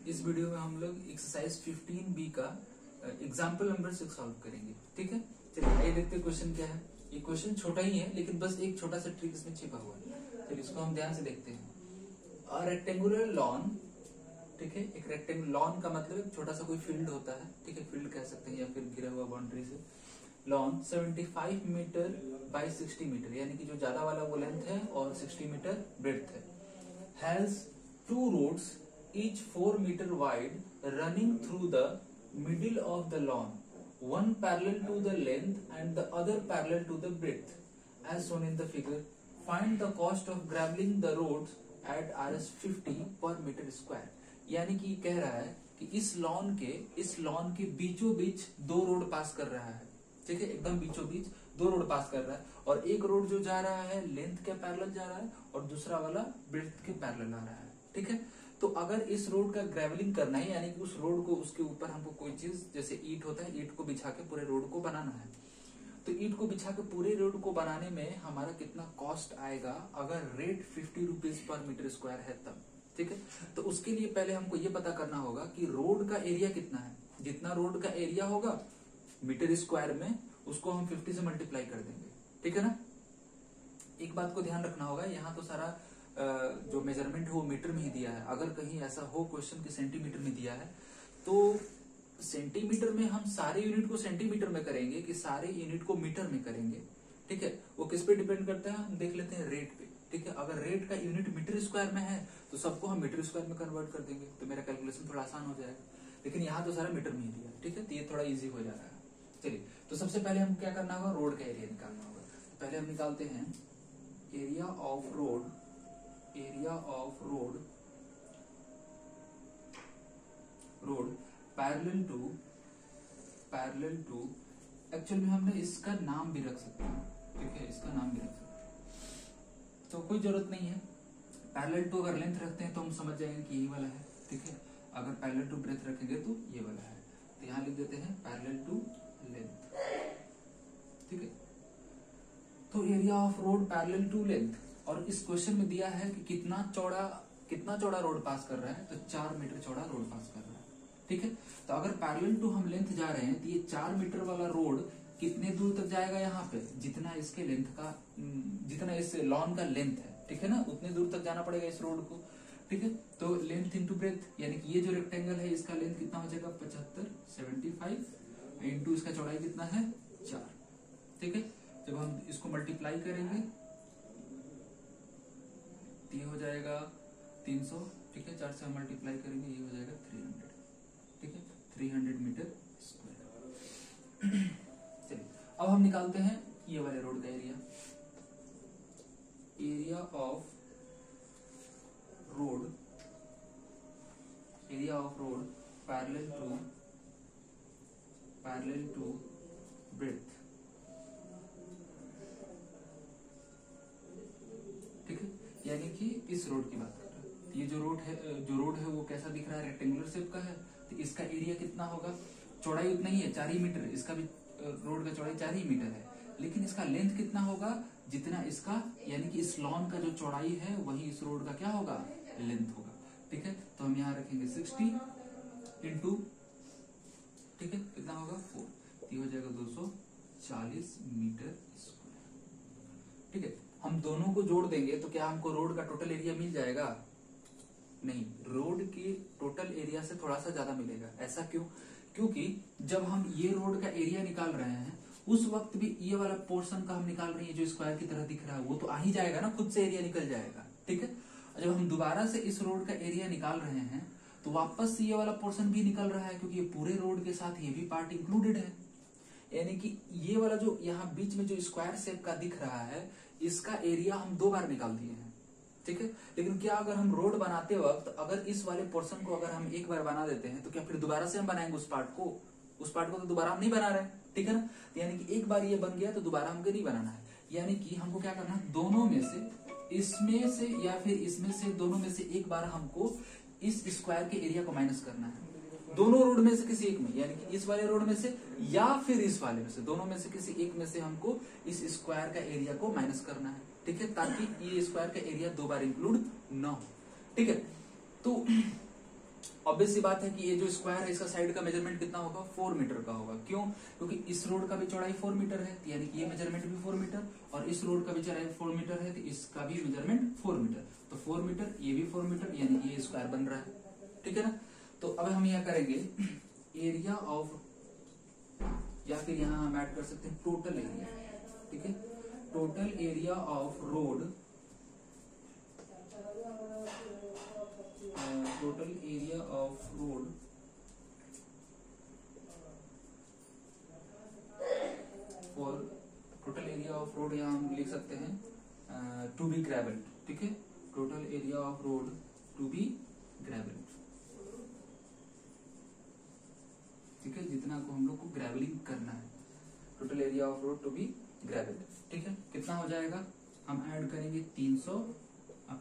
इस वीडियो में हम लोग एक्सरसाइज 15B का एग्जाम्पल नंबर 6 सॉल्व करेंगे। ठीक है, चलिए आइए देखते हैं क्वेश्चन क्या है। ये क्वेश्चन छोटा ही है लेकिन बस एक छोटा सा ट्रिक इसमें छिपा हुआ है। चलिए इसको हम ध्यान से देखते हैं। रेक्टेंगुलर लॉन, ठीक है, एक रेक्टेंगुलर लॉन का मतलब एक छोटा सा कोई फील्ड होता है, ठीक है, फील्ड कह सकते हैं या फिर घिरा हुआ बाउंड्री से। लॉन 75 मीटर बाई 60 मीटर, यानी कि जो ज्यादा वाला वो लेंथ है और 60 मीटर ब्रेड्थ है। Has 2 roads each 4 meter wide running through the middle of the lawn, one parallel to the length and the other parallel to the breadth as shown in the figure. Find the cost of graveling the roads at Rs 50 per meter square। यानी कि कह रहा है कि इस lawn के बीचों बीच 2 road पास कर रहा है। ठीक है, एकदम बीचों बीच 2 रोड पास कर रहा है और एक रोड जो जा रहा है लेंथ के पैरेलल जा रहा है और दूसरा वाला ब्रेड्थ के पैरेलल आ रहा है। ठीक है, तो अगर इस रोड का ग्रेवलिंग करना है, यानी कि उस रोड को उसके ऊपर हमको कोई चीज जैसे ईंट होता है, ईंट को बिछा के पूरे रोड को बनाना है, तो ईंट को बिछा के पूरे रोड को बनाने में हमारा कितना कॉस्ट आएगा अगर rate 50 rupees per metre square है तब। ठीक है, तो उसके लिए पहले हमको ये पता करना होगा कि रोड का एरिया कितना है। जितना रोड का एरिया होगा मीटर स्क्वायर में, उसको हम 50 से मल्टीप्लाई कर देंगे। ठीक है ना। एक बात को ध्यान रखना होगा, यहाँ तो सारा जो मेजरमेंट है वो मीटर में ही दिया है। अगर कहीं ऐसा हो क्वेश्चन कि सेंटीमीटर में दिया है तो सेंटीमीटर में हम सारे यूनिट को सेंटीमीटर में करेंगे कि सारे यूनिट को मीटर में करेंगे। ठीक है, वो किस पे डिपेंड करता है हम देख लेते हैं, रेट पे। ठीक है, अगर रेट का यूनिट मीटर स्क्वायर में है तो सबको हम मीटर स्क्वायर में कन्वर्ट कर देंगे, तो मेरा कैलकुलेशन थोड़ा आसान हो जाएगा। लेकिन यहाँ तो सारा मीटर में ही दिया है। ठीक है, तो ये थोड़ा इजी हो जा रहा है। चलिए, तो सबसे पहले हम क्या करना होगा, रोड का एरिया निकालना होगा। तो पहले हम निकालते हैं area of road, parallel to actual में हमने इसका नाम भी रख सकते हैं। ठीक है, इसका नाम भी रख सकते हैं, तो कोई जरूरत नहीं है। पैरेलल टू अगर लेंथ रखते हैं तो हम समझ जाएंगे कि यही वाला है। ठीक है, अगर पैरेलल टू ब्रेथ रखेंगे तो ये वाला है, तो यहां लिख देते हैं पैरेलल टू लेंथ। ठीक है, तो area of road parallel to length, और इस क्वेश्चन में दिया है कि कितना चौड़ा रोड पास कर रहा है, तो 4 मीटर चौड़ा रोड पास कर रहा है। ठीक है, तो अगर पैरेलल टू हम लेंथ जा रहे हैं तो ये 4 मीटर वाला रोड कितने दूर तक जाएगा, यहाँ पे जितना इसके लेंथ का, जितना इस लॉन का लेंथ है, ठीक है ना, उतने दूर तक जाना पड़ेगा इस रोड को। ठीक है, तो लेंथ इंटू ब्रेथ, यानी कि ये जो रेक्टेंगल है इसका लेंथ कितना हो जाएगा 75 इंटू इसका चौड़ाई कितना है 4। ठीक है, जब हम इसको मल्टीप्लाई करेंगे तो ये हो जाएगा 300। ठीक है, 4 से हम मल्टीप्लाई करेंगे ये हो जाएगा 300। ठीक है, 300 मीटर स्क्वायर। चलिए अब हम निकालते हैं ये वाले रोड का area of road parallel to breadth. ठीक है, यानी कि इस रोड की बात कर रहे हैं। ये जो रोड है वो कैसा दिख रहा है, रेक्टेंगुलर शेप का है, तो इसका एरिया कितना होगा, चौड़ाई उतना ही है 4 ही मीटर, इसका भी रोड का चौड़ाई 4 ही मीटर है, लेकिन इसका लेंथ कितना होगा जितना इसका, यानी कि इस लॉन का जो चौड़ाई है वही इस रोड का क्या होगा, लेंथ होगा। ठीक है, तो हम यहाँ रखेंगे 60 इंटू, ठीक है, कितना होगा 4, ये हो जाएगा 240 मीटर स्क्वायर। ठीक है, हम दोनों को जोड़ देंगे तो क्या हमको रोड का टोटल एरिया मिल जाएगा, नहीं, रोड की टोटल एरिया से थोड़ा सा ज्यादा मिलेगा। ऐसा क्यों, क्योंकि जब हम ये रोड का एरिया निकाल रहे हैं उस वक्त भी ये वाला पोर्शन का हम निकाल रहे हैं जो स्क्वायर की तरह दिख रहा है, वो तो आ ही जाएगा ना, खुद से एरिया निकल जाएगा। ठीक है, जब हम दोबारा से इस रोड का एरिया निकाल रहे हैं तो वापस से ये वाला पोर्शन भी निकल रहा है, क्योंकि ये पूरे रोड के साथ ये भी पार्ट इंक्लूडेड है। यानी कि ये वाला जो यहाँ बीच में जो स्क्वायर शेप का दिख रहा है इसका एरिया हम 2 बार निकाल दिए हैं। ठीक है, लेकिन क्या अगर हम रोड बनाते वक्त अगर इस वाले पोर्शन को अगर हम एक बार बना देते हैं तो क्या फिर दोबारा से हम बनाएंगे उस पार्ट को तो दोबारा हम नहीं बना रहे। ठीक है ना, तो यानी कि एक बार ये बन गया तो दोबारा हमको नहीं बनाना है। यानी कि हमको क्या करना है, दोनों में से, इसमें से या फिर इसमें से, दोनों में से एक बार हमको इस स्क्वायर के एरिया को माइनस करना है। दोनों रोड में से किसी एक में, यानी कि इस वाले रोड में से या फिर इस वाले में से, दोनों में से किसी एक में से हमको इस स्क्वायर का एरिया को माइनस करना है। ठीक है, ताकि ये स्क्वायर का एरिया 2 बार इंक्लूड ना हो। ठीक है, तो ऑब्वियस सी बात है कि ये जो स्क्वायर है इसका साइड का मेजरमेंट कितना होगा, 4 मीटर का होगा। क्यों? क्योंकि इस रोड का भी चौड़ाई 4 मीटर है, यानी कि ये मेजरमेंट भी 4 मीटर, और इस रोड का भी चौड़ाई 4 मीटर है, तो इसका भी मेजरमेंट 4 मीटर। तो 4 मीटर, ये भी 4 मीटर, यानी कि ये स्क्वायर बन रहा है। ठीक है ना? तो अब हम यह करेंगे एरिया ऑफ, या फिर यहाँ हम ऐड कर सकते हैं टोटल एरिया। ठीक है, total area of road, total area of road for, total area of road यहाँ हम लिख सकते हैं टू बी ग्रेवल्ड। ठीक है, total area of road to be gravelled. ठीक है, जितना को हम लोग को ग्रेवलिंग करना है, total area of road to be gravelled. ठीक है, कितना हो जाएगा, हम ऐड करेंगे 300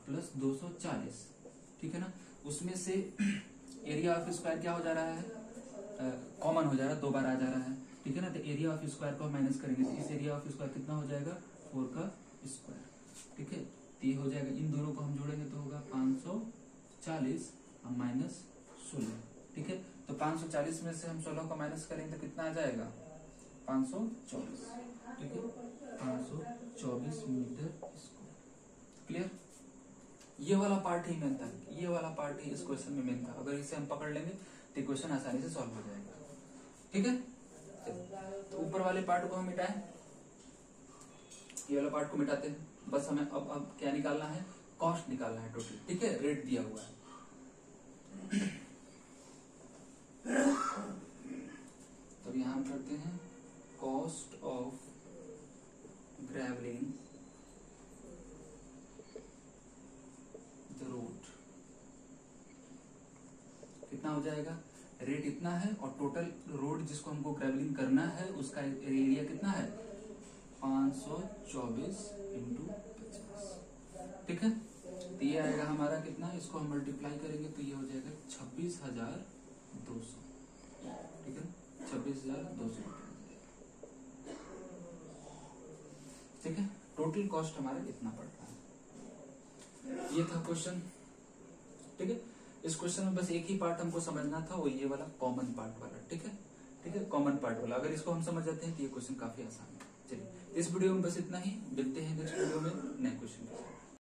प्लस 240। ठीक है ना? उसमें से एरिया ऑफ स्क्वायर क्या हो जा रहा है, कॉमन हो जा रहा है, 2 बार आ जा रहा है। ठीक है ना? तो एरिया ऑफ स्क्वायर को माइनस करेंगे, तो इस एरिया ऑफ स्क्वायर कितना हो जाएगा, 4 का स्क्वायर। ठीक है, तो ये हो जाएगा, इन दोनों को हम जोड़ेंगे तो होगा 540 माइनस 16। ठीक है, तो 540 में से हम 16 को माइनस करेंगे तो कितना आ जाएगा, 524। ठीक है, 524 मीटर स्क्वायर। क्लियर? ये वाला पार्ट ही मेन था, ये वाला पार्ट ही इस क्वेश्चन में मेन था। अगर इसे हम पकड़ लेंगे तो क्वेश्चन आसानी से सॉल्व हो जाएगा। ठीक है, तो ऊपर वाले पार्ट को हम मिटाएं, ये वाला पार्ट को मिटाते हैं। बस हमें अब क्या निकालना है, कॉस्ट निकालना है टोटल। ठीक है, रेट दिया हुआ है। तो यहां हम करते हैं cost of grovelling the road. कितना हो जाएगा, रेट इतना है, और टोटल रोड जिसको हमको ग्रेवलिंग करना है उसका एरिया कितना है, 524 इंटू 50। ठीक है, तो ये आएगा हमारा कितना, इसको हम मल्टीप्लाई करेंगे तो ये हो जाएगा 26,200। ठीक है, 26,200। ठीक है, टोटल कॉस्ट हमारा इतना पड़ रहा है। ये था क्वेश्चन। ठीक है, इस क्वेश्चन में बस एक ही पार्ट हमको समझना था, वो ये वाला कॉमन पार्ट वाला। ठीक है, ठीक है, कॉमन पार्ट वाला अगर इसको हम समझ जाते हैं तो ये क्वेश्चन काफी आसान है। चलिए, इस वीडियो में बस इतना ही, मिलते हैं नेक्स्ट वीडियो में नए क्वेश्चन के साथ।